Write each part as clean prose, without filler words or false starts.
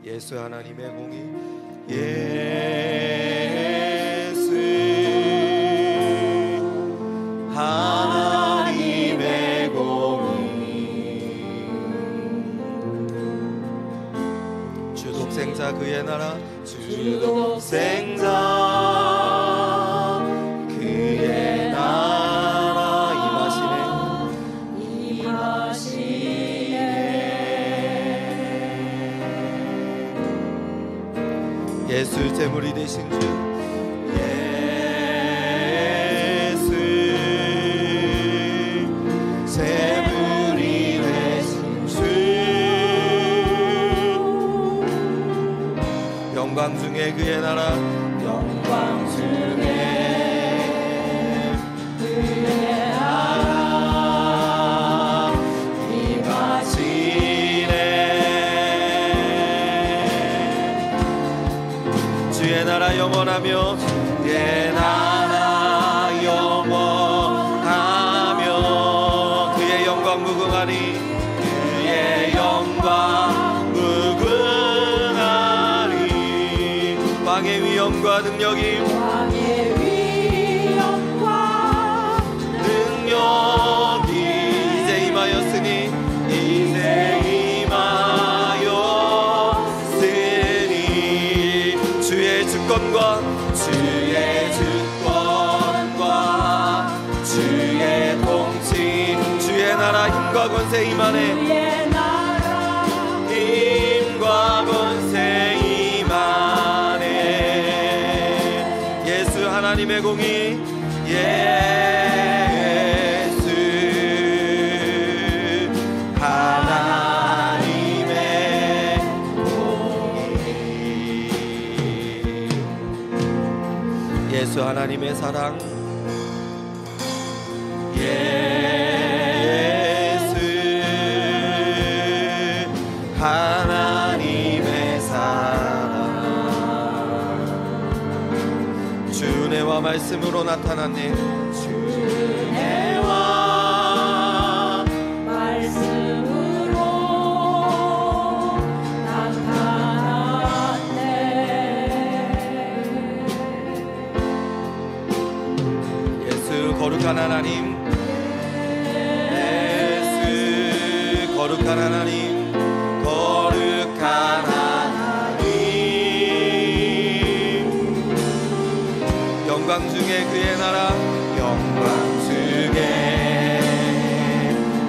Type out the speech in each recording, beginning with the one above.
예수 하나님의 공의, 예수 하나님의 공의, 주 독생자 그의 나라, 주 독생자 그의 나라 임하시네. 예수 제물이 되신 주, 예수 제물이 되신 주, 영광 중에 그의 나라, 영광 중에 그의 나라 임하시네. 주의 나라 영원하며, 주의 나라 영원하며 그의 영광 무궁하니, 그의 영광 무궁하리. 왕의 위엄과 능력이, 왕의 위엄과 능력이 이제 임하였으니, 이제 임하였으니 주의 주권과 주의 주권과 주의 통치 주의 나라 힘과 권세 임하네. 주의 나라 힘과 권세 임하네. 예수 하나님의 공의, 예수 하나님의 공의, 예수 하나님의 사랑, 예수 하나님의 사랑, 주 은혜와 말씀으로 나타났네. 은혜와 말씀으로 나타났네. 예수 거룩한 하나님, 예수 거룩한 하나님, 거룩한 하나님, 영광 중에 그의 나라, 영광 중에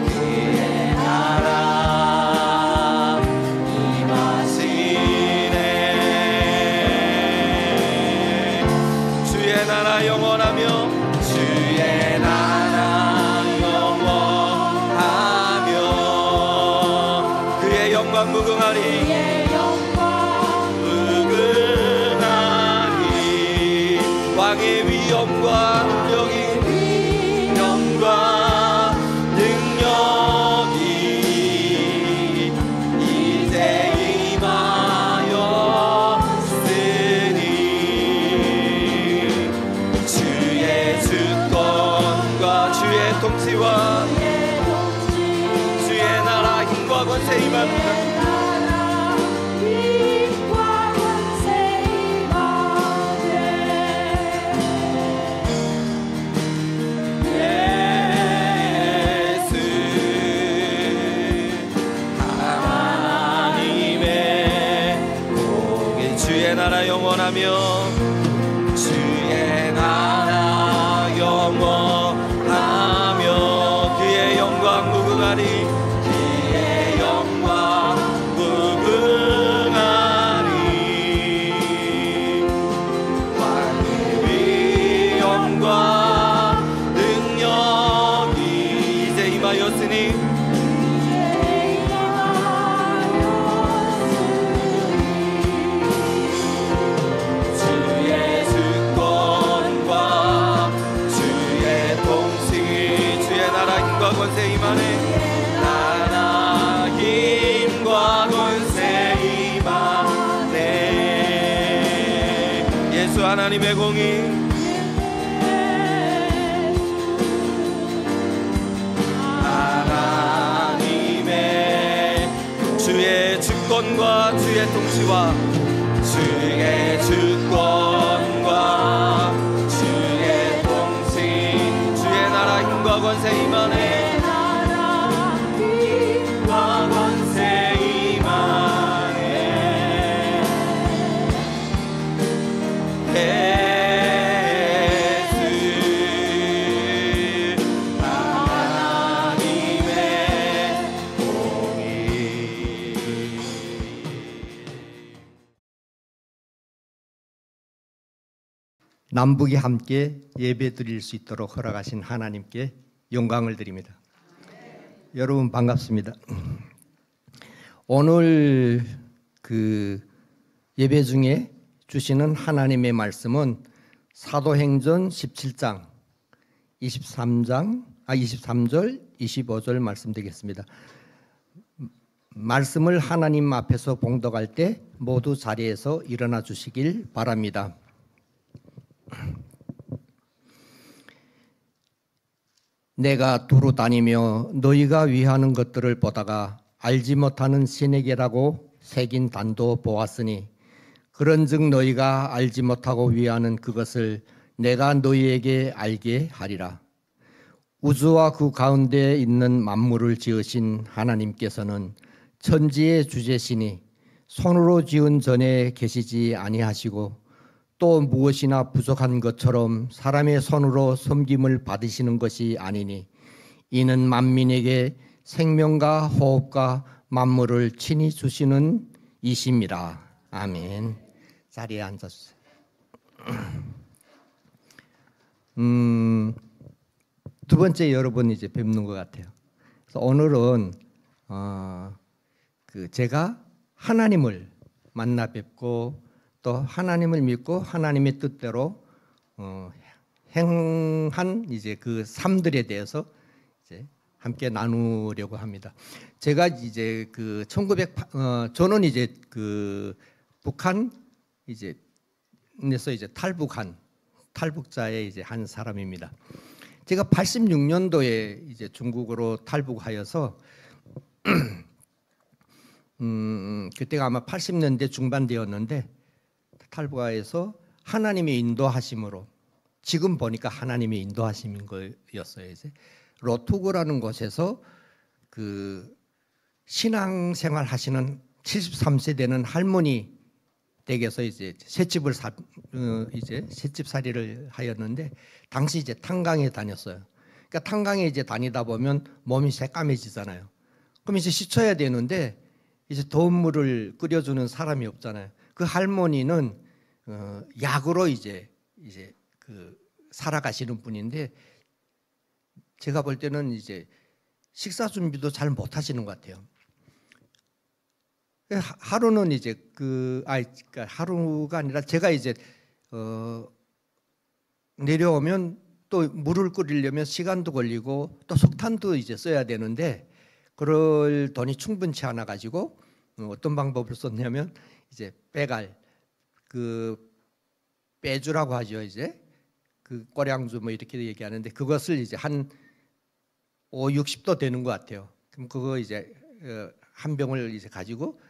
그의 나라 임하시네. 주의 나라 영원하며, 주의 나라 영원하며 그의 영광 무궁하리, 그의 영광 무궁하리. 왕의 위엄과 능력이, 영과 능력이 이제 임하였으니 주의 주권과 주의 통치와 주의 나라 힘과 권세 임합니다. 주의 나라 영원하며, 주의 나라 영원하며 그의 영광 무궁하리, 그의 영광 무궁하리. 왕의 위엄과 능력이 이제 임하였으니 주의 주권과 주의 통치 주의 나라 힘과 권세 임하네. 나라 힘과 권세 임하네. 예수 하나님의 공의, 하나님의 주 주의 주권과 주의 통치와 주의 주권과 주의 통치 주의 나라 힘과 권세 임하네 남북이 함께 예배 드릴 수 있도록 허락하신 하나님께 영광을 드립니다. 여러분 반갑습니다. 오늘 그 예배 중에 주시는 하나님의 말씀은 사도행전 17장 23절 25절 말씀 되겠습니다. 말씀을 하나님 앞에서 봉독할 때 모두 자리에서 일어나 주시길 바랍니다. 내가 두루 다니며 너희가 위하는 것들을 보다가 알지 못하는 신에게라고 새긴 단도 보았으니 그런즉 너희가 알지 못하고 위하는 그것을 내가 너희에게 알게 하리라. 우주와 그 가운데 있는 만물을 지으신 하나님께서는 천지의 주제시니 손으로 지은 전에 계시지 아니하시고 또 무엇이나 부족한 것처럼 사람의 손으로 섬김을 받으시는 것이 아니니 이는 만민에게 생명과 호흡과 만물을 친히 주시는 이심이라. 아멘. 자리에 앉아주세요. 두 번째 여러분 이제 뵙는 것 같아요. 그래서 오늘은 제가 하나님을 만나 뵙고 또 하나님을 믿고 하나님의 뜻대로 행한 이제 그 삶들에 대해서 이제 함께 나누려고 합니다. 제가 이제 그 저는 이제 그 북한 이제에서 이제 탈북자의 이제 한 사람입니다. 제가 86년도에 이제 중국으로 탈북하여서 그때가 아마 80년대 중반되었는데 탈북하여서 하나님의 인도하심으로 지금 보니까 하나님의 인도하심인 거였어요. 이제 로투그라는 곳에서 그 신앙생활 하시는 73세 되는 할머니 댁에서 이제 새집살이를 하였는데 당시 이제 탄광에 다녔어요. 그러니까 탄광에 이제 다니다 보면 몸이 새까매지잖아요. 그럼 이제 씻어야 되는데 이제 더운 물을 끓여주는 사람이 없잖아요. 그 할머니는 약으로 이제 그 살아가시는 분인데 제가 볼 때는 이제 식사 준비도 잘 못하시는 것 같아요. 하루는 이제 그러니까 하루가 아니라 제가 이제 내려오면 또 물을 끓이려면 시간도 걸리고 또 석탄도 이제 써야 되는데 그럴 돈이 충분치 않아 가지고 어떤 방법을 썼냐면 이제 빼주라고 하죠. 이제 그 꼬량주 뭐 이렇게 얘기하는데 그것을 이제 한 60도 되는 것 같아요. 그럼 그거 이제 한 병을 이제 가지고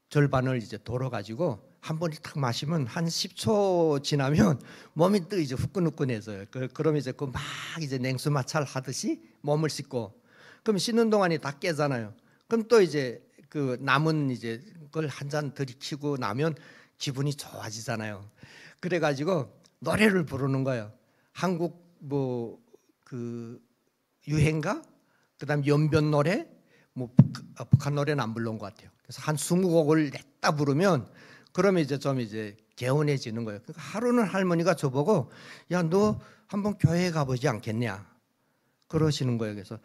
절반을 이제 덜어 가지고 한 번에 딱 마시면 한 10초 지나면 몸이 또 이제 후끈후끈해져요. 그럼 이제 그 막 이제 냉수 마찰 하듯이 몸을 씻고 그럼 씻는 동안에 다 깨잖아요. 그럼 또 이제 그 남은 이제 그걸 한 잔 들이키고 나면 기분이 좋아지잖아요. 그래가지고 노래를 부르는 거예요. 한국 뭐 그 유행가, 그다음 연변 노래, 뭐 북한 노래는 안 불러온 것 같아요. 그래서 한 20곡을 냈다 부르면 그러면 이제 좀 이제 개운해지는 거예요. 그러니까 하루는 할머니가 저보고 야 너 한번 교회에 가보지 않겠냐 그러시는 거예요. 그래서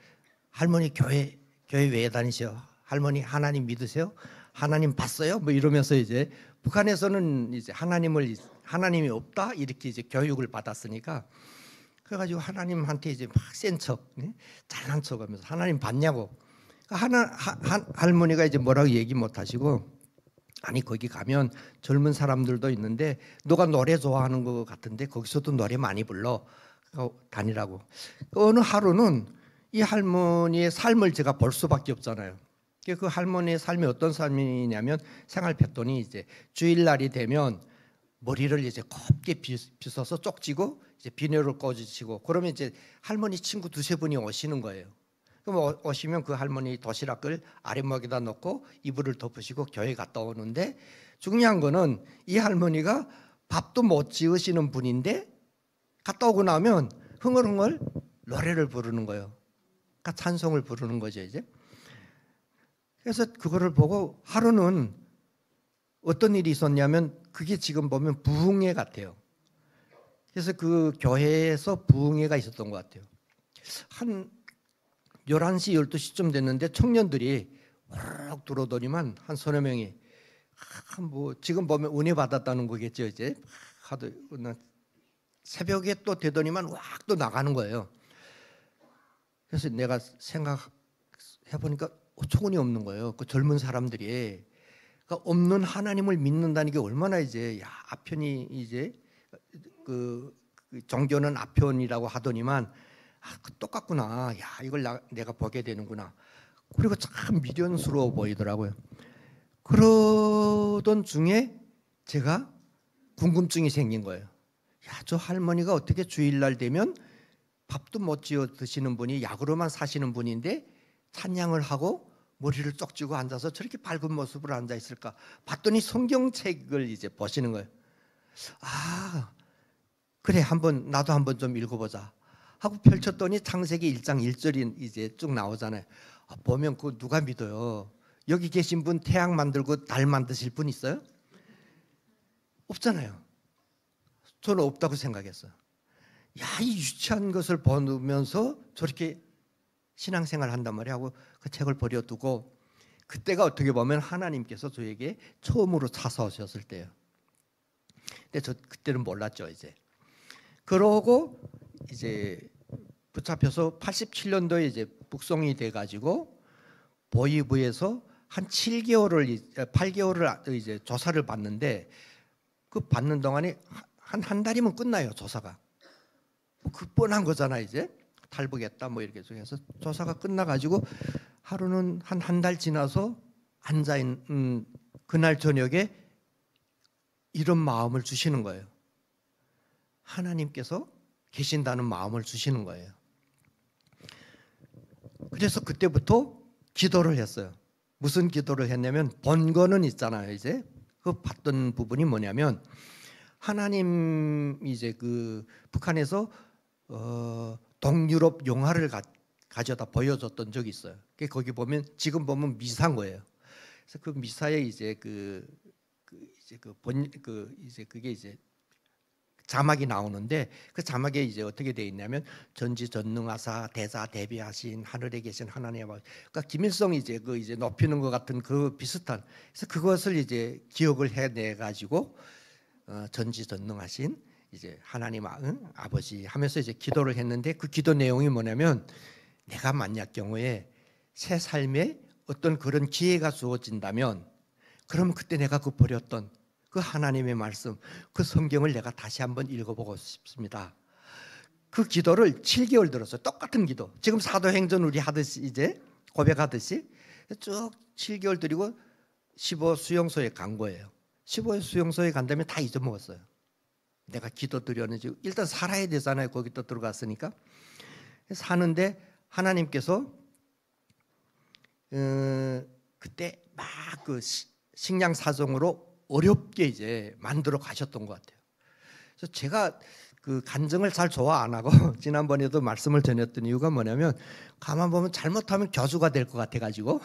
할머니 교회 왜 다니세요? 할머니 하나님 믿으세요? 하나님 봤어요? 뭐 이러면서 이제 북한에서는 이제 하나님이 없다 이렇게 이제 교육을 받았으니까 그래가지고 하나님한테 이제 막 센 척, 잘난 척하면서 하나님 봤냐고. 할머니가 이제 뭐라고 얘기 못하시고 아니 거기 가면 젊은 사람들도 있는데 너가 노래 좋아하는 것 같은데 거기서도 노래 많이 불러 다니라고. 어느 하루는 이 할머니의 삶을 제가 볼 수밖에 없잖아요. 그 할머니의 삶이 어떤 삶이냐면 생활 패턴이 이제 주일날이 되면 머리를 이제 곱게 빗어서 쪽지고 이제 비누를 꽂으시고 그러면 이제 할머니 친구 두세 분이 오시는 거예요. 그럼 오시면 그 할머니 도시락을 아랫목에다 넣고 이불을 덮으시고 교회 갔다 오는데 중요한 거는 이 할머니가 밥도 못 지으시는 분인데 갔다 오고 나면 흥얼흥얼 노래를 부르는 거예요. 그러니까 찬송을 부르는 거죠 이제. 그래서 그거를 보고 하루는 어떤 일이 있었냐면 그게 지금 보면 부흥회 같아요. 그래서 그 교회에서 부흥회가 있었던 것 같아요. 한 11시, 12시쯤 됐는데 청년들이 와락 들어오더니만 한 서너 명이 뭐 지금 보면 은혜 받았다는 거겠죠 이제. 하도 새벽에 또 되더니만 확 또 나가는 거예요. 그래서 내가 생각해 보니까 어처구니 없는 거예요. 그 젊은 사람들이 그러니까 없는 하나님을 믿는다는 게 얼마나 이제 아편이 이제 그 종교는 아편이라고 하더니만 똑같구나. 이걸 내가 보게 되는구나. 그리고 참 미련스러워 보이더라고요. 그러던 중에 제가 궁금증이 생긴 거예요. 저 할머니가 어떻게 주일날 되면 밥도 못 지어 드시는 분이 약으로만 사시는 분인데 찬양을 하고 머리를 쪽지고 앉아서 저렇게 밝은 모습으로 앉아 있을까? 봤더니 성경책을 이제 보시는 거예요. 그래 나도 한번 좀 읽어보자 하고 펼쳤더니 창세기 1장 1절이 이제 쭉 나오잖아요. 보면 그 누가 믿어요? 여기 계신 분 태양 만들고 달 만드실 분 있어요? 없잖아요. 저는 없다고 생각했어요. 이 유치한 것을 보면서 저렇게 신앙생활 한단 말이야 하고 그 책을 버려두고 그때가 어떻게 보면 하나님께서 저에게 처음으로 찾아오셨을 때예요. 근데 저 그때는 몰랐죠 이제. 그러고 이제 붙잡혀서 87년도에 이제 북송이 돼가지고 보이부에서 한 8개월을 이제 조사를 받는데 그 받는 동안에 한 달이면 끝나요 조사가. 그 뻔한 거잖아 이제. 탈북했다 뭐 이렇게 해서 조사가 끝나가지고 하루는 한 달 지나서 앉아있는 그날 저녁에 이런 마음을 주시는 거예요. 하나님께서 계신다는 마음을 주시는 거예요. 그래서 그때부터 기도를 했어요. 무슨 기도를 했냐면 본거는 있잖아요 이제. 그 봤던 부분이 뭐냐면 하나님 이제 그 북한에서 동유럽 영화를 가져다 보여줬던 적이 있어요. 거기 보면 지금 보면 미사인 거예요. 그래서 그 미사에 이제 그게 이제 자막이 나오는데 그 자막에 이제 어떻게 돼 있냐면 전지전능하사 대자 대비하신 하늘에 계신 하나님 아버지. 그러니까 김일성이 이제 이제 높이는 것 같은 그 비슷한. 그래서 그것을 이제 기억을 해내 가지고 전지전능하신 이제 하나님 아버지 하면서 이제 기도를 했는데 그 기도 내용이 뭐냐면 내가 만약 경우에 새 삶에 어떤 그런 기회가 주어진다면 그러면 그때 내가 그 버렸던 그 하나님의 말씀 그 성경을 내가 다시 한번 읽어보고 싶습니다. 그 기도를 7개월 들었어요. 똑같은 기도. 지금 사도행전 우리 하듯이 이제 고백하듯이 쭉 7개월 드리고 15 수용소에 간 거예요. 15 수용소에 간 다음에 다 잊어먹었어요. 내가 기도 드렸는지 일단 살아야 되잖아요. 거기 또 들어갔으니까. 사는데 하나님께서 그때 막 그 식량 사정으로 어렵게 이제 만들어 가셨던 것 같아요. 그래서 제가 그 간증을 잘 좋아 안 하고 지난번에도 말씀을 전했던 이유가 뭐냐면 가만 보면 잘못하면 교주가 될 것 같아가지고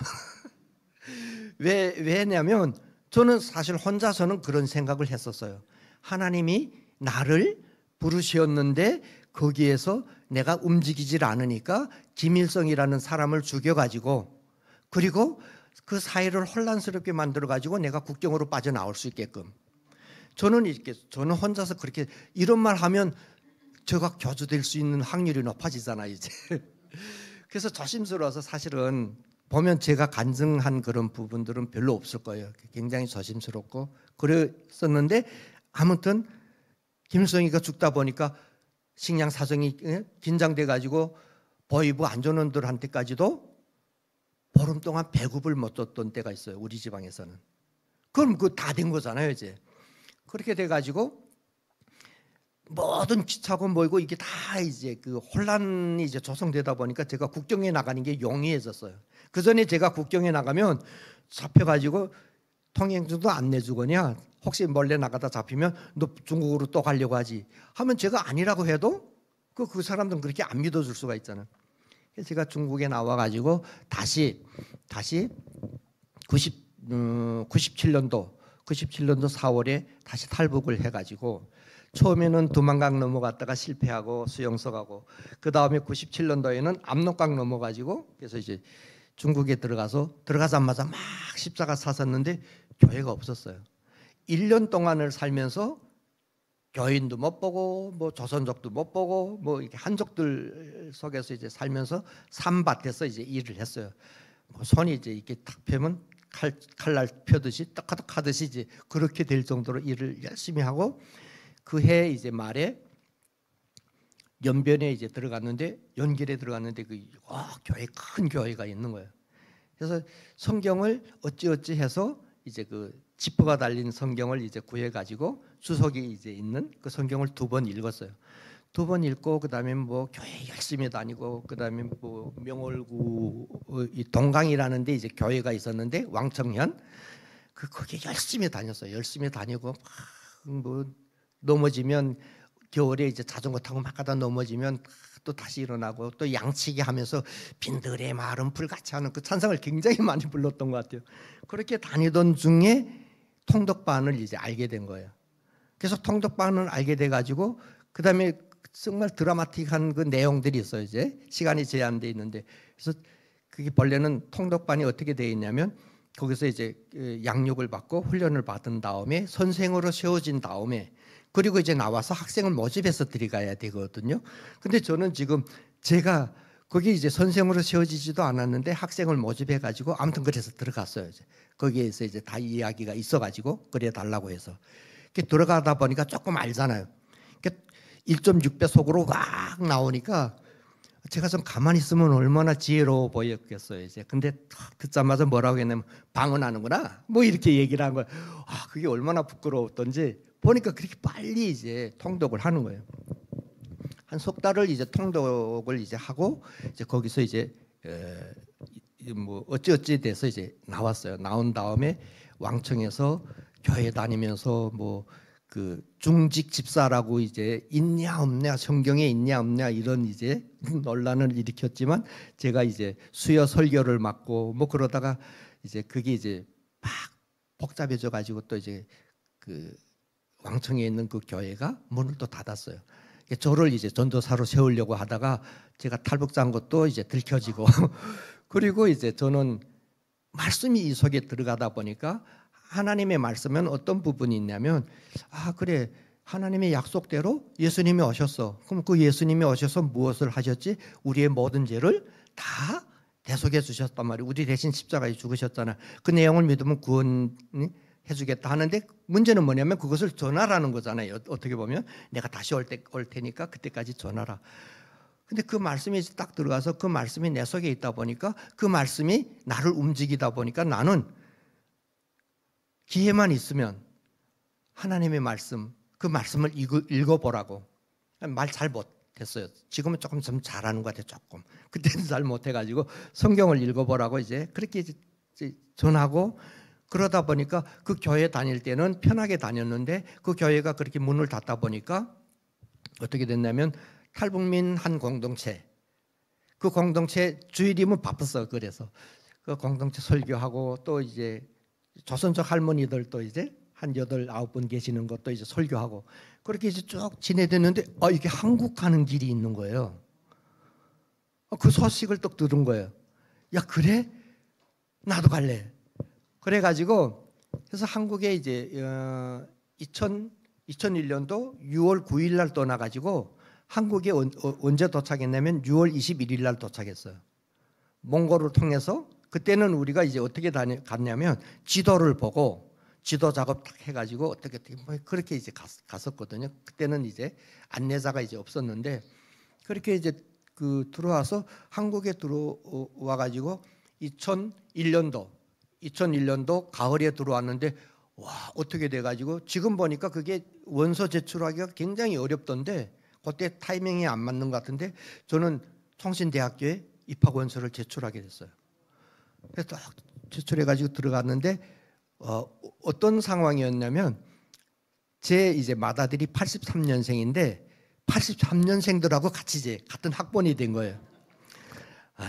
왜냐면 저는 사실 혼자서는 그런 생각을 했었어요. 하나님이 나를 부르셨는데 거기에서 내가 움직이질 않으니까 김일성이라는 사람을 죽여가지고 그리고 그 사회를 혼란스럽게 만들어가지고 내가 국경으로 빠져나올 수 있게끔 저는 혼자서 그렇게 이런 말 하면 제가 교주 될 수 있는 확률이 높아지잖아요 이제. 그래서 조심스러워서 사실은 보면 제가 간증한 그런 부분들은 별로 없을 거예요. 굉장히 조심스럽고 그랬었는데 아무튼 김일성이가 죽다 보니까 식량 사정이 긴장돼 가지고 보이부 안전원들한테까지도 보름 동안 배급을 못 줬던 때가 있어요. 우리 지방에서는. 그럼 그 다 된 거잖아요, 이제. 그렇게 돼가지고 모든 기차고 뭐고 이게 다 이제 그 혼란이 이제 조성되다 보니까 제가 국경에 나가는 게 용이해졌어요. 그 전에 제가 국경에 나가면 잡혀가지고 통행증도 안 내주거냐, 혹시 몰래 나가다 잡히면 너 중국으로 또 가려고 하지 하면 제가 아니라고 해도 그 사람들은 그렇게 안 믿어줄 수가 있잖아요. 그래서 제가 중국에 나와가지고 다시 97년도 4월에 다시 탈북을 해가지고 처음에는 두만강 넘어갔다가 실패하고 수용소 가고, 그 다음에 97년도에는 압록강 넘어가지고 그래서 이제 중국에 들어가자마자 막 십자가 샀었는데 교회가 없었어요. 1년 동안을 살면서 교인도 못 보고 뭐 조선족도 못 보고 뭐 이렇게 한족들 속에서 이제 살면서 산밭에서 이제 일을 했어요. 뭐 손이 이제 이렇게 탁 펴면 칼날 펴듯이 떡하떡 하듯이 이제 그렇게 될 정도로 일을 열심히 하고, 그 해 이제 말에 연변에 이제 들어갔는데, 연길에 들어갔는데 교회, 큰 교회가 있는 거예요. 그래서 성경을 어찌어찌 해서 이제 그 지퍼가 달린 성경을 이제 구해 가지고 주석이 이제 있는 그 성경을 2번 읽었어요. 2번 읽고 그다음에 뭐 교회 열심히 다니고, 그다음에 뭐 명월구 이 동강이라는 데 이제 교회가 있었는데 왕청현, 거기 열심히 다녔어요. 열심히 다니고 뭐 넘어지면 겨울에 이제 자전거 타고 막 가다 넘어지면 또 다시 일어나고, 또 양치기 하면서 빈들의 마른 불같이 하는 그 찬송을 굉장히 많이 불렀던 것 같아요. 그렇게 다니던 중에 통덕반을 이제 알게 된 거예요. 그래서 통덕반을 알게 돼 가지고 그다음에 정말 드라마틱한 그 내용들이 있어요. 이제 시간이 제한돼 있는데, 그래서 그게 본래는 통덕반이 어떻게 돼 있냐면 거기서 이제 양육을 받고 훈련을 받은 다음에 선생으로 세워진 다음에, 그리고 이제 나와서 학생을 모집해서 들어가야 되거든요. 근데 저는 지금 제가 거기 이제 선생으로 세워지지도 않았는데 학생을 모집해 가지고 아무튼 그래서 들어갔어요. 이제 거기에서 이제 다 이야기가 있어 가지고 그래 달라고 해서 들어가다 보니까 조금 알잖아요. 1.6배 속으로 막 나오니까 제가 좀 가만히 있으면 얼마나 지혜로워 보였겠어요. 이제 근데 듣자마자 뭐라고 했냐면 방언하는구나 뭐 이렇게 얘기를 한 거예요. 그게 얼마나 부끄러웠던지 보니까 그렇게 빨리 이제 통독을 하는 거예요. 한 석 달을 이제 통독을 이제 하고 이제 거기서 이제 뭐 어찌어찌 돼서 이제 나왔어요. 나온 다음에 왕청에서 교회 다니면서 뭐 그 중직 집사라고 이제 있냐 없냐, 성경에 있냐 없냐 이런 이제 논란을 일으켰지만, 제가 이제 수요 설교를 맡고 뭐 그러다가 이제 그게 이제 막 복잡해져 가지고 또 이제 그 왕청에 있는 그 교회가 문을 또 닫았어요. 저를 이제 전도사로 세우려고 하다가 제가 탈북한 것도 이제 들켜지고 그리고 이제 저는 말씀이 이 속에 들어가다 보니까 하나님의 말씀은 어떤 부분이 있냐면, 그래 하나님의 약속대로 예수님이 오셨어. 그럼 그 예수님이 오셔서 무엇을 하셨지? 우리의 모든 죄를 다 대속해 주셨단 말이에요. 우리 대신 십자가에 죽으셨잖아. 그 내용을 믿으면 구원해 주겠다 하는데, 문제는 뭐냐면 그것을 전하라는 거잖아요. 어떻게 보면 내가 다시 올 테니까 그때까지 전하라. 근데 그 말씀이 딱 들어가서 그 말씀이 내 속에 있다 보니까, 그 말씀이 나를 움직이다 보니까 나는 기회만 있으면 하나님의 말씀, 그 말씀을 읽어보라고. 말 잘 못했어요. 지금은 조금 좀 잘하는 것 같아요. 조금. 그때는 잘 못해가지고 성경을 읽어보라고 이제 그렇게 이제 전하고, 그러다 보니까 그 교회 다닐 때는 편하게 다녔는데 그 교회가 그렇게 문을 닫다 보니까 어떻게 됐냐면 탈북민 한 공동체, 그 공동체 주일이면 바빴어. 그래서 그 공동체 설교하고, 또 이제 조선족 할머니들도 이제 한 8, 9분 계시는 것도 이제 설교하고, 그렇게 이제 쭉 지내댔는데 이게 한국 가는 길이 있는 거예요. 그 소식을 또 들은 거예요. 야, 그래? 나도 갈래. 그래가지고 그래서 한국에 이제 2001년도 6월 9일 날 떠나가지고 한국에 언제 도착했냐면 6월 21일 날 도착했어요. 몽골을 통해서. 그때는 우리가 이제 어떻게 갔냐면 지도를 보고 지도 작업 딱 해가지고 어떻게 뭐 그렇게 이제 갔었거든요. 그때는 이제 안내자가 이제 없었는데, 그렇게 이제 들어와서 한국에 들어와 가지고 2001년도 가을에 들어왔는데 와 어떻게 돼가지고 지금 보니까 그게 원서 제출하기가 굉장히 어렵던데 그때 타이밍이 안 맞는 것 같은데 저는 총신대학교에 입학 원서를 제출하게 됐어요. 그래서 딱 제출해가지고 들어갔는데 어떤 상황이었냐면 제 이제 맏아들이 83년생인데 83년생들하고 같이 이제 같은 학번이 된 거예요.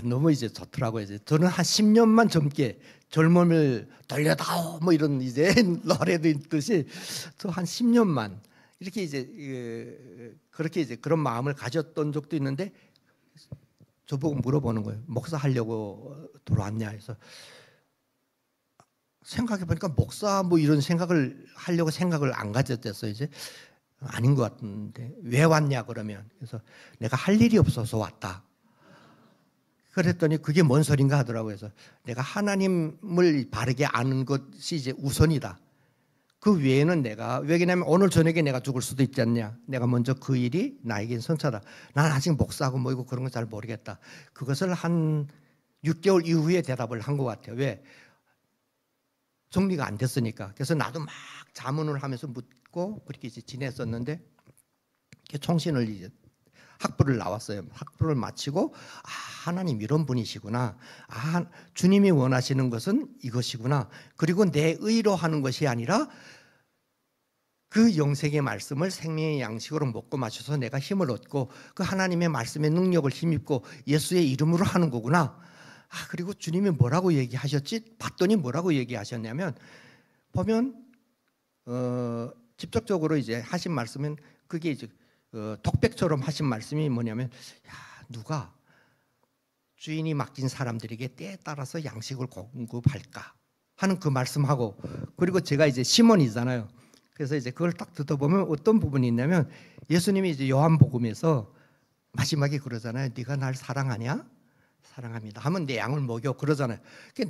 너무 이제 좋더라고요. 이제 저는 한 10년만 젊게 젊음을 돌려다오 뭐 이런 이제 노래도 있듯이 저 한 10년만 이렇게 이제 그렇게 이제 그런 마음을 가졌던 적도 있는데 저보고 물어보는 거예요. 목사 하려고 들어왔냐 해서 생각해 보니까 목사 뭐 이런 생각을 하려고 생각을 안 가졌댔어요. 이제 아닌 것 같은데 왜 왔냐 그러면 그래서 내가 할 일이 없어서 왔다. 그랬더니 그게 뭔 소린가 하더라고요. 그래서 내가 하나님을 바르게 아는 것이 이제 우선이다. 그 외에는 내가 왜냐하면 오늘 저녁에 내가 죽을 수도 있지 않냐. 내가 먼저 그 일이 나에겐 선차다. 난 아직 목사하고 뭐이고 그런 거 잘 모르겠다. 그것을 한 6개월 이후에 대답을 한 것 같아요. 왜? 정리가 안 됐으니까. 그래서 나도 막 자문을 하면서 묻고 그렇게 이제 지냈었는데 총신을 이제 학부를 나왔어요. 학부를 마치고 하나님 이런 분이시구나. 주님이 원하시는 것은 이것이구나. 그리고 내 의로 하는 것이 아니라 그 영생의 말씀을 생명의 양식으로 먹고 마셔서 내가 힘을 얻고 그 하나님의 말씀의 능력을 힘입고 예수의 이름으로 하는 거구나. 그리고 주님이 뭐라고 얘기하셨지? 봤더니 뭐라고 얘기하셨냐면 보면 직접적으로 이제 하신 말씀은 그게 이제 독백처럼 하신 말씀이 뭐냐면 누가 주인이 맡긴 사람들에게 때에 따라서 양식을 공급할까 하는 그 말씀하고 그리고 제가 이제 시몬이잖아요. 그래서 이제 그걸 딱 듣다 보면 어떤 부분이 있냐면 예수님이 이제 요한복음에서 마지막에 그러잖아요. 네가 날 사랑하냐? 사랑합니다. 하면 내 양을 먹여 그러잖아요.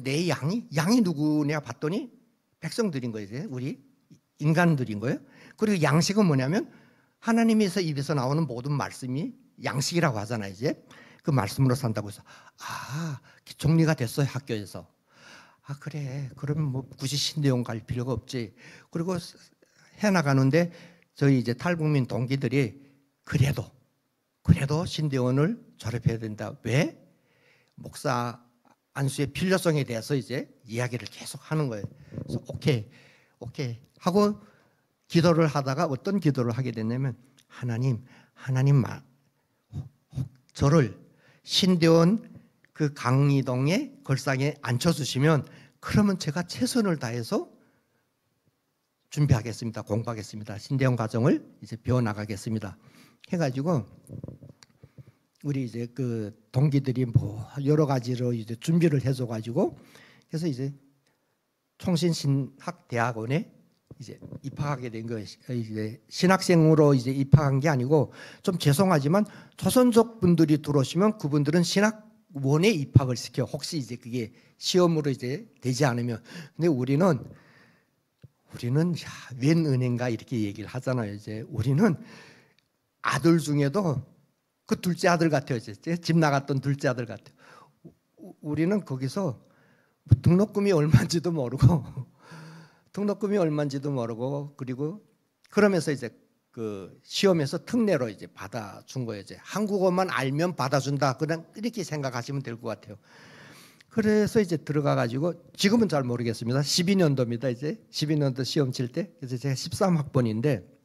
내 양이 누구냐 봤더니 백성들인 거예요. 이제 우리 인간들인 거예요. 그리고 양식은 뭐냐면 하나님에서 입에서 나오는 모든 말씀이 양식이라고 하잖아요. 이제 그 말씀으로 산다고 해서 정리가 됐어요. 학교에서. 그래 그러면 뭐 굳이 신대원 갈 필요가 없지. 그리고 해나가는데 저희 이제 탈북민 동기들이 그래도 신대원을 졸업해야 된다. 왜? 목사 안수의 필요성에 대해서 이제 이야기를 계속 하는 거예요. 그래서 오케이 하고 기도를 하다가 어떤 기도를 하게 됐냐면 하나님 저를 신대원 그 강리동의 걸상에 앉혀주시면 그러면 제가 최선을 다해서 준비하겠습니다. 공부하겠습니다. 신대원 과정을 이제 배워나가겠습니다. 해가지고 우리 이제 그 동기들이 뭐 여러 가지로 이제 준비를 해줘가지고 그래서 이제 총신신학대학원에 이제 입학하게 된 거예요. 이제 신학생으로 이제 입학한 게 아니고 좀 죄송하지만 조선족 분들이 들어오시면 그분들은 신학원에 입학을 시켜. 혹시 이제 그게 시험으로 이제 되지 않으면. 근데 우리는 웬 은혜인가 이렇게 얘기를 하잖아요. 이제 우리는 아들 중에도 그 둘째 아들 같아요. 이제 집 나갔던 둘째 아들 같아요. 우리는 거기서 등록금이 얼마인지도 모르고 그리고 그러면서 이제 그 시험에서 특례로 이제 받아준 거예요. 이제 한국어만 알면 받아준다. 그냥 이렇게 생각하시면 될 것 같아요. 그래서 이제 들어가 가지고 지금은 잘 모르겠습니다. 12년도입니다. 이제 12년도 시험 칠 때. 그래서 제가 13학번인데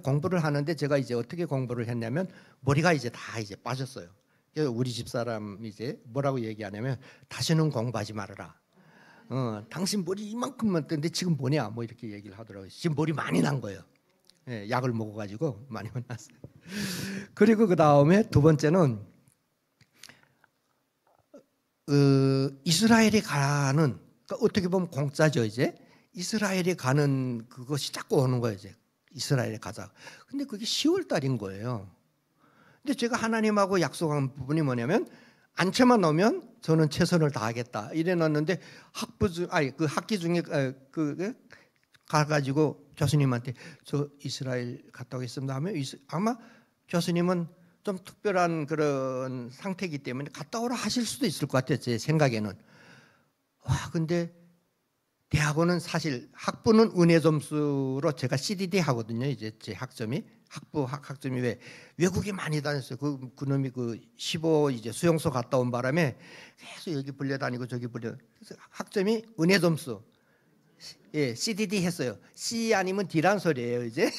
공부를 하는데 제가 이제 어떻게 공부를 했냐면 머리가 이제 다 이제 빠졌어요. 그래서 우리 집사람이 이제 뭐라고 얘기하냐면 다시는 공부하지 말아라. 당신 머리 이만큼만 뜨는데 지금 뭐냐 뭐 이렇게 얘기를 하더라고요. 지금 머리 많이 난 거예요. 예, 약을 먹어가지고 많이 났어요. 그리고 그 다음에 두 번째는 이스라엘에 가는 그러니까 어떻게 보면 공짜죠. 이제 이스라엘에 가는 그것이 자꾸 오는 거예요. 이제 이스라엘에 가자. 근데 그게 10월 달인 거예요. 근데 제가 하나님하고 약속한 부분이 뭐냐면 안채만 오면 저는 최선을 다하겠다 이래놨는데 그 학기 중에 가가지고 교수님한테 저 이스라엘 갔다 오겠습니다 하면 아마 교수님은 좀 특별한 그런 상태이기 때문에 갔다 오라 하실 수도 있을 것 같아요. 제 생각에는. 와, 근데 대학원은 사실 학부는 은혜 점수로 제가 CDD 하거든요. 이제 제 학점이 학점이 왜 외국에 많이 다녔어요. 그놈이 그 15 이제 수용소 갔다 온 바람에 계속 여기 불려다니고 저기 그래서 학점이 은혜 점수. 예, CDD 했어요. C 아니면 D란 소리예요, 이제.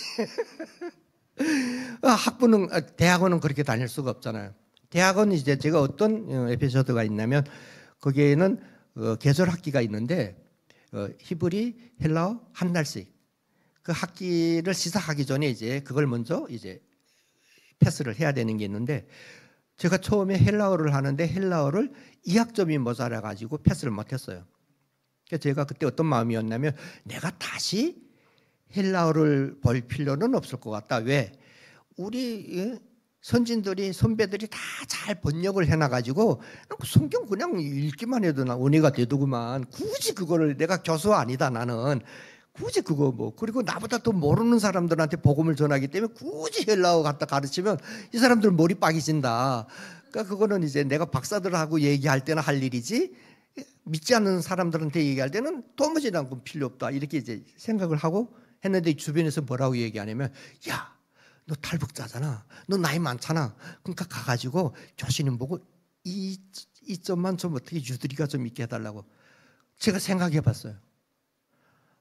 학부는 대학원은 그렇게 다닐 수가 없잖아요. 대학원 이제 제가 어떤 에피소드가 있냐면 거기에는 계절 학기가 있는데 히브리, 헬라어 한 달씩 그 학기를 시작하기 전에 이제 그걸 먼저 이제 패스를 해야 되는 게 있는데 제가 처음에 헬라어를 하는데 헬라어를 2학점이 모자라 가지고 패스를 못했어요. 그래서 제가 그때 어떤 마음이었냐면 내가 다시 헬라어를 볼 필요는 없을 것 같다. 왜? 우리 선진들이 선배들이 다 잘 번역을 해놔가지고 성경 그냥 읽기만 해도 나 은혜가 되더구만. 굳이 그거를 내가 교수 아니다 나는. 굳이 그거 뭐 그리고 나보다 더 모르는 사람들한테 복음을 전하기 때문에 굳이 헬라어 갖다 가르치면 이 사람들 머리 빠기진다. 그러니까 그거는 이제 내가 박사들하고 얘기할 때는 할 일이지 믿지 않는 사람들한테 얘기할 때는 도무지 난 건 필요 없다. 이렇게 이제 생각을 하고 했는데 주변에서 뭐라고 얘기하냐면 야, 너 탈북자잖아. 너 나이 많잖아. 그러니까 가가지고 교수님 보고 이 점만 좀 어떻게 유두리가 좀 있게 해달라고. 제가 생각해봤어요.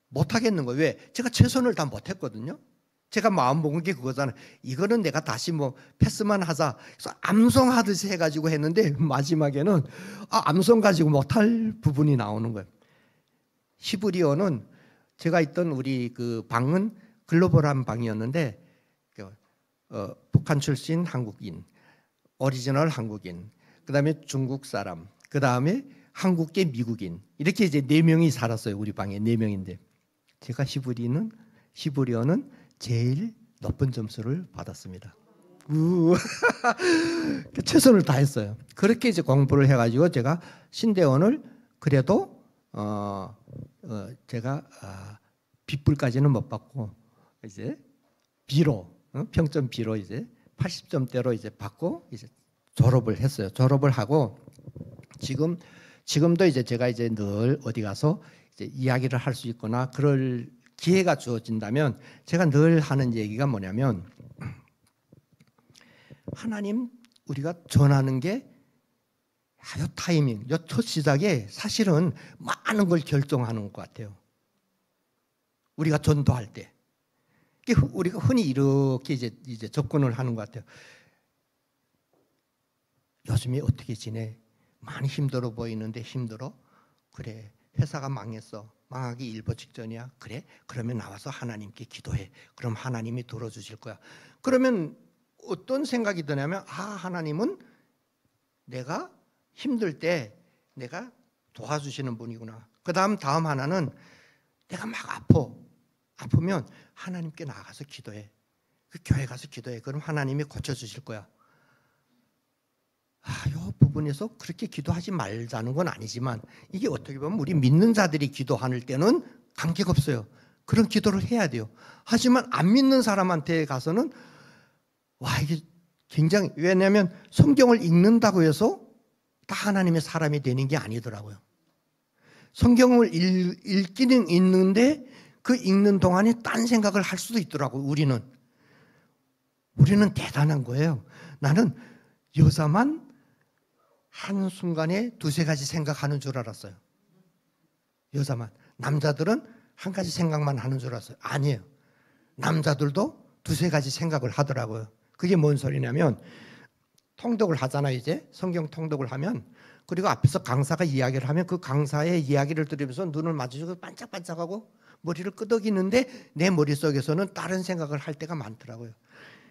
못하겠는 거예요. 왜? 제가 최선을 다 못했거든요. 제가 마음 먹은 게 그거잖아요. 이거는 내가 다시 뭐 패스만 하자. 그래서 암송하듯이 해가지고 했는데 마지막에는 암송 가지고 못할 부분이 나오는 거예요. 히브리어는 제가 있던 우리 그 방은 글로벌한 방이었는데 북한 출신 한국인, 오리지널 한국인, 그 다음에 중국 사람, 그 다음에 한국계 미국인 이렇게 이제 4명이 살았어요. 우리 방에 4명인데 제가 히브리어는 제일 높은 점수를 받았습니다. 최선을 다했어요. 그렇게 이제 공부를 해가지고 제가 신대원을 그래도 제가 B뿔까지는 못 받고 이제 B로 평점 B로 이제 80점대로 이제 받고 이제 졸업을 했어요. 졸업을 하고 지금도 이제 제가 이제 늘 어디 가서 이제 이야기를 할 수 있거나 그럴 기회가 주어진다면 제가 늘 하는 얘기가 뭐냐면 하나님 우리가 전하는 게 요 타이밍, 요 첫 시작에 사실은 많은 걸 결정하는 것 같아요. 우리가 전도할 때. 우리가 흔히 이렇게 이제 접근을 하는 것 같아요. 요즘에 어떻게 지내? 많이 힘들어 보이는데 힘들어? 그래. 회사가 망했어. 망하기 일보 직전이야. 그래? 그러면 나와서 하나님께 기도해. 그럼 하나님이 들어주실 거야. 그러면 어떤 생각이 드냐면 하나님은 내가 힘들 때 내가 도와주시는 분이구나. 다음 하나는 내가 막 아프면 하나님께 나가서 기도해. 그 교회 가서 기도해. 그럼 하나님이 고쳐주실 거야. 이 부분에서 그렇게 기도하지 말자는 건 아니지만 이게 어떻게 보면 우리 믿는 자들이 기도할 때는 관계가 없어요. 그런 기도를 해야 돼요. 하지만 안 믿는 사람한테 가서는 이게 굉장히 왜냐하면 성경을 읽는다고 해서 다 하나님의 사람이 되는 게 아니더라고요. 성경을 읽기는 읽는데 그 읽는 동안에 딴 생각을 할 수도 있더라고요. 우리는 대단한 거예요. 나는 여자만 한순간에 2-3가지 생각하는 줄 알았어요. 여자만. 남자들은 한 가지 생각만 하는 줄 알았어요. 아니에요. 남자들도 2-3가지 생각을 하더라고요. 그게 뭔 소리냐면 통독을 하잖아요. 이제 성경 통독을 하면 그리고 앞에서 강사가 이야기를 하면 그 강사의 이야기를 들으면서 눈을 마주치고 반짝반짝하고 머리를 끄덕이는데 내 머릿속에서는 다른 생각을 할 때가 많더라고요.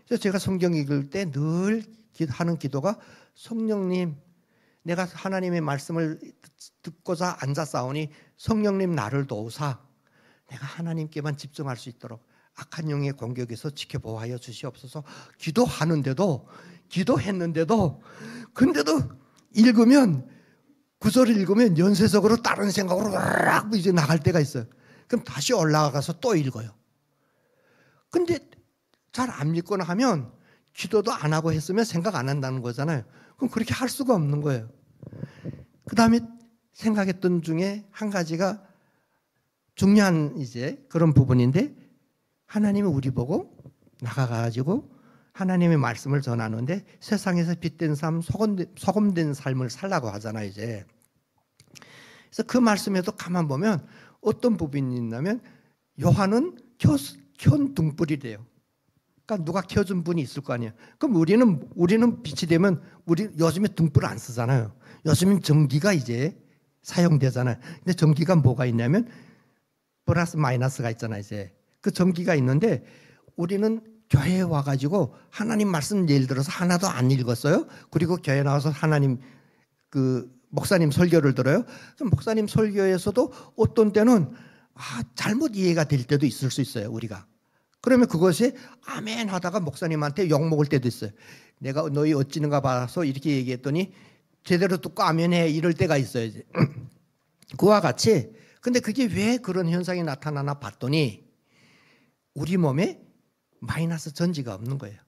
그래서 제가 성경 읽을 때 늘 하는 기도가 성령님 내가 하나님의 말씀을 듣고자 앉았사오니 성령님 나를 도우사 내가 하나님께만 집중할 수 있도록 악한 영의 공격에서 지켜보아여 주시옵소서. 기도했는데도 근데도 구절을 읽으면 연쇄적으로 다른 생각으로 락 이제 나갈 때가 있어요. 그럼 다시 올라가서 또 읽어요. 근데 잘 안 읽거나 하면 기도도 안 하고 했으면 생각 안 한다는 거잖아요. 그럼 그렇게 할 수가 없는 거예요. 그 다음에 생각했던 중에 한 가지가 중요한 이제 그런 부분인데, 하나님이 우리 보고 나가가지고 하나님의 말씀을 전하는데 세상에서 빛된 삶, 소금된 삶을 살라고 하잖아요, 이제. 그래서 그 말씀에도 가만 보면 어떤 부분이 있냐면, 요한은 켠 등불이래요. 그러니까 누가 켜준 분이 있을 거 아니에요. 그럼 우리는 빛이 되면, 우리 요즘에 등불 안 쓰잖아요. 요즘은 전기가 이제 사용되잖아요. 근데 전기가 뭐가 있냐면 플러스 마이너스가 있잖아요, 이제. 그 전기가 있는데, 우리는 교회에 와가지고 하나님 말씀 예를 들어서 하나도 안 읽었어요. 그리고 교회 나와서 하나님 목사님 설교를 들어요. 그럼 목사님 설교에서도 어떤 때는 잘못 이해가 될 때도 있을 수 있어요, 우리가. 그러면 그것이 아멘 하다가 목사님한테 욕먹을 때도 있어요. 내가 너희 어찌는가 봐서 이렇게 얘기했더니 제대로 듣고 아멘해 이럴 때가 있어요, 이제. 그와 같이. 근데 그게 왜 그런 현상이 나타나나 봤더니 우리 몸에 마이너스 전지가 없는 거예요.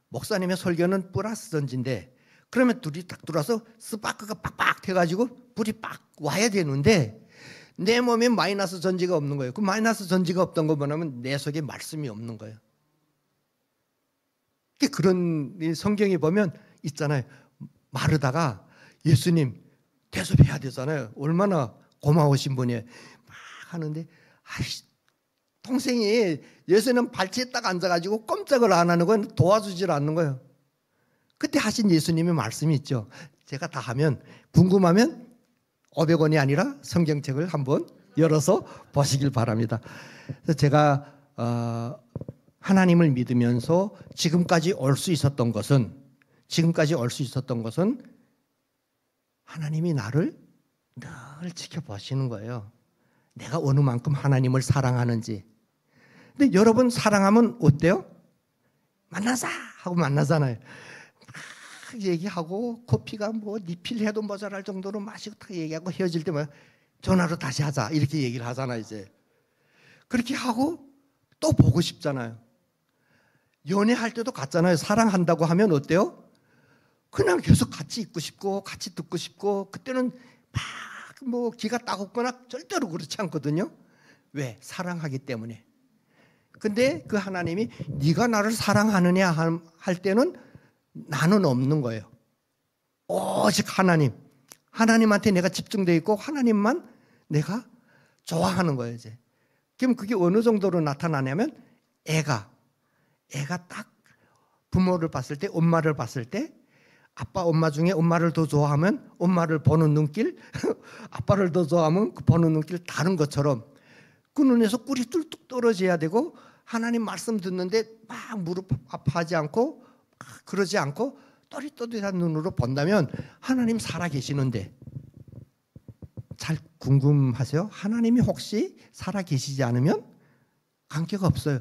목사님의 설교는 플러스 전지인데, 그러면 둘이 딱 들어와서 스파크가 빡빡 해가지고 불이 빡 와야 되는데 내 몸에 마이너스 전지가 없는 거예요. 그 마이너스 전지가 없던 거 뭐냐면 내 속에 말씀이 없는 거예요. 그런 성경에 보면 있잖아요. 마르다가 예수님 대접해야 되잖아요. 얼마나 고마우신 분이에요. 막 하는데 동생이 예수님 발치에 딱 앉아가지고 꼼짝을 안 하는 건 도와주질 않는 거예요. 그때 하신 예수님의 말씀이 있죠. 제가 다 하면 궁금하면 500원이 아니라 성경책을 한번 열어서 보시길 바랍니다. 그래서 제가 하나님을 믿으면서 지금까지 올 수 있었던 것은 하나님이 나를 늘 지켜보시는 거예요. 내가 어느 만큼 하나님을 사랑하는지. 근데 여러분 사랑하면 어때요? 만나자 하고 만나잖아요. 막 얘기하고 커피가 뭐 리필해도 모자랄 정도로 마시고 딱 얘기하고 헤어질 때마다 전화로 다시 하자 이렇게 얘기를 하잖아요, 이제. 그렇게 하고 또 보고 싶잖아요. 연애할 때도 같잖아요. 사랑한다고 하면 어때요? 그냥 계속 같이 있고 싶고 같이 듣고 싶고, 그때는 막 뭐 기가 따갑거나 절대로 그렇지 않거든요. 왜? 사랑하기 때문에. 근데 그 하나님이 네가 나를 사랑하느냐 할 때는 나는 없는 거예요. 오직 하나님한테 내가 집중되어 있고 하나님만 내가 좋아하는 거예요, 이제. 그럼 그게 어느 정도로 나타나냐면 애가 딱 부모를 봤을 때, 엄마를 봤을 때, 아빠 엄마 중에 엄마를 더 좋아하면 엄마를 보는 눈길, 아빠를 더 좋아하면 그 보는 눈길 다른 것처럼 그 눈에서 꿀이 뚝뚝 떨어져야 되고, 하나님 말씀 듣는데 막 무릎 아파하지 않고 그러지 않고 또릿또릿한 눈으로 본다면 하나님 살아계시는데, 잘 궁금하세요? 하나님이 혹시 살아계시지 않으면 관계가 없어요.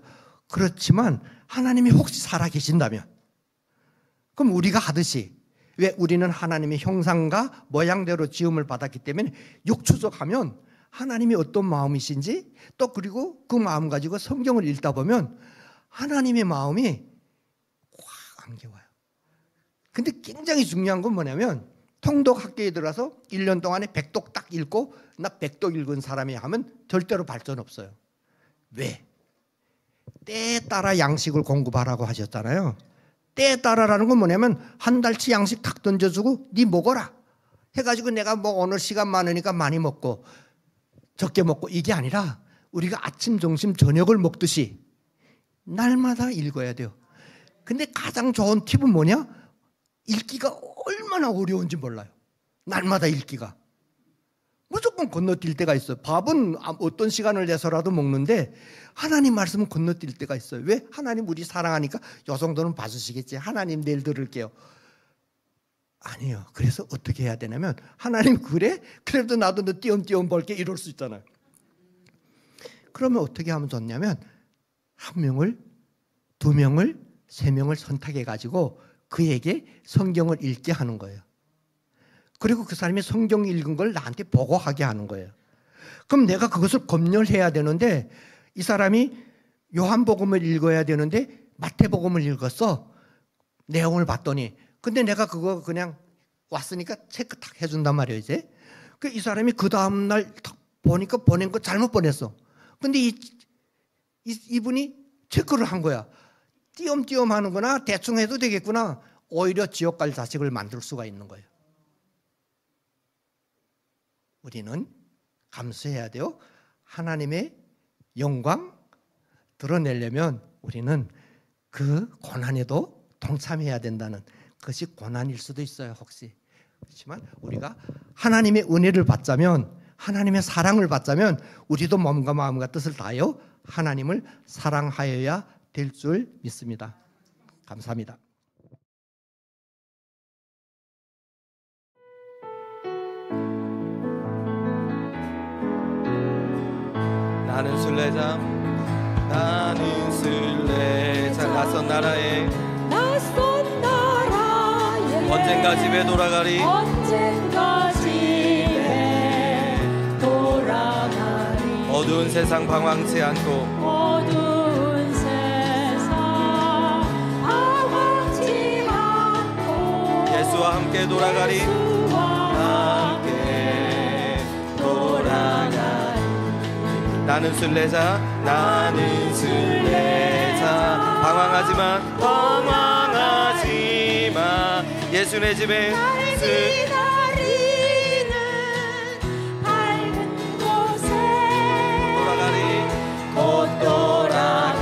그렇지만 하나님이 혹시 살아계신다면, 그럼 우리가 하듯이, 왜? 우리는 하나님의 형상과 모양대로 지음을 받았기 때문에 육추적하면 하나님이 어떤 마음이신지, 또 그리고 그 마음 가지고 성경을 읽다 보면 하나님의 마음이 확 안겨와요. 근데 굉장히 중요한 건 뭐냐면, 통독 학교에 들어가서 1년 동안에 100독 딱 읽고 나 100독 읽은 사람이 하면 절대로 발전 없어요. 왜? 때에 따라 양식을 공급하라고 하셨잖아요. 때에 따라라는 건 뭐냐면 한 달치 양식 탁 던져주고 네 먹어라 해가지고 내가 뭐 오늘 시간 많으니까 많이 먹고 적게 먹고, 이게 아니라 우리가 아침, 점심, 저녁을 먹듯이 날마다 읽어야 돼요. 근데 가장 좋은 팁은 뭐냐? 읽기가 얼마나 어려운지 몰라요. 날마다 읽기가. 무조건 건너뛸 때가 있어요. 밥은 어떤 시간을 내서라도 먹는데 하나님 말씀은 건너뛸 때가 있어요. 왜? 하나님 우리 사랑하니까 요 정도는 봐주시겠지. 하나님 내일 들을게요. 아니요. 그래서 어떻게 해야 되냐면, 하나님 그래? 그래도 나도 너 띄엄띄엄 볼게 이럴 수 있잖아요. 그러면 어떻게 하면 좋냐면, 1명을, 2명을, 3명을 선택해가지고 그에게 성경을 읽게 하는 거예요. 그리고 그 사람이 성경 읽은 걸 나한테 보고하게 하는 거예요. 그럼 내가 그것을 검열해야 되는데, 이 사람이 요한복음을 읽어야 되는데 마태복음을 읽었어. 내용을 봤더니 근데 내가 그거 그냥 왔으니까 체크 탁 해준단 말이에요. 이제 이 사람이 그 다음날 딱 보니까 보낸 거 잘못 보냈어. 근데 이분이 체크를 한 거야. 띄엄띄엄 하는구나, 대충 해도 되겠구나. 오히려 지옥 갈 자식을 만들 수가 있는 거예요. 우리는 감수해야 돼요. 하나님의 영광 드러내려면 우리는 그 고난에도 동참해야 된다는 것이 고난일 수도 있어요. 혹시. 그렇지만 우리가 하나님의 은혜를 받자면, 하나님의 사랑을 받자면 우리도 몸과 마음과 뜻을 다하여 하나님을 사랑하여야 될 줄 믿습니다. 감사합니다. 나는 순례자, 나는 순례자, 낯선 나라에 언젠가 집에 돌아가리. 어두운 세상 방황치 않고 예수와 함께 돌아가리. 함께 돌아가리. 나는 순례자, 나는 순례자, 방황하지마. 예수네 집에 돌아가리.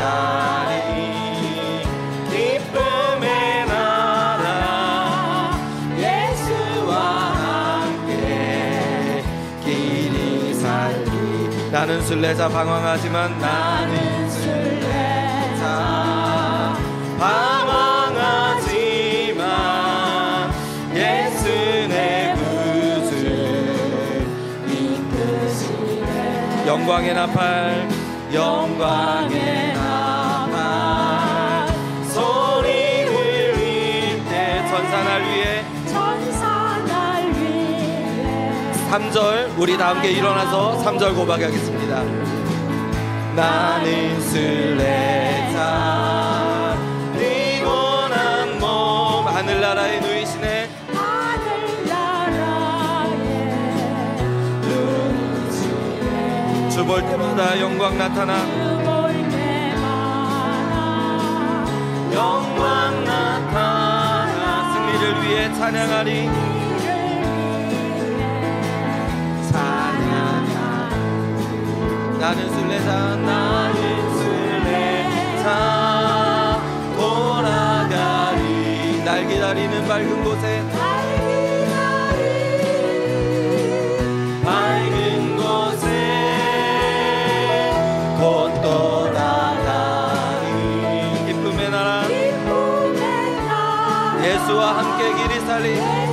기쁨의 나라 예수와 함께 길이 살리. 나는 순례자 방황하지만, 나는 순례자 방황하지만 예수 내 구주 이끄시네. 영광의 나팔, 영광의 나팔 소리 울릴 때 전사날 위에 3절 우리 다 함께 일어나서 3절 고백하겠습니다. 나는 순례자 피곤한 몸 하늘나라에 누이시네. 주 볼 때마다 영광 나타나. 영광 나타나. 승리를 위해 찬양하리. 나는 순례자, 나는 순례자 돌아가리. 날 기다리는 밝은 곳에 곧 돌아가리. 기쁨의 나라 예수와 함께 길이 살리.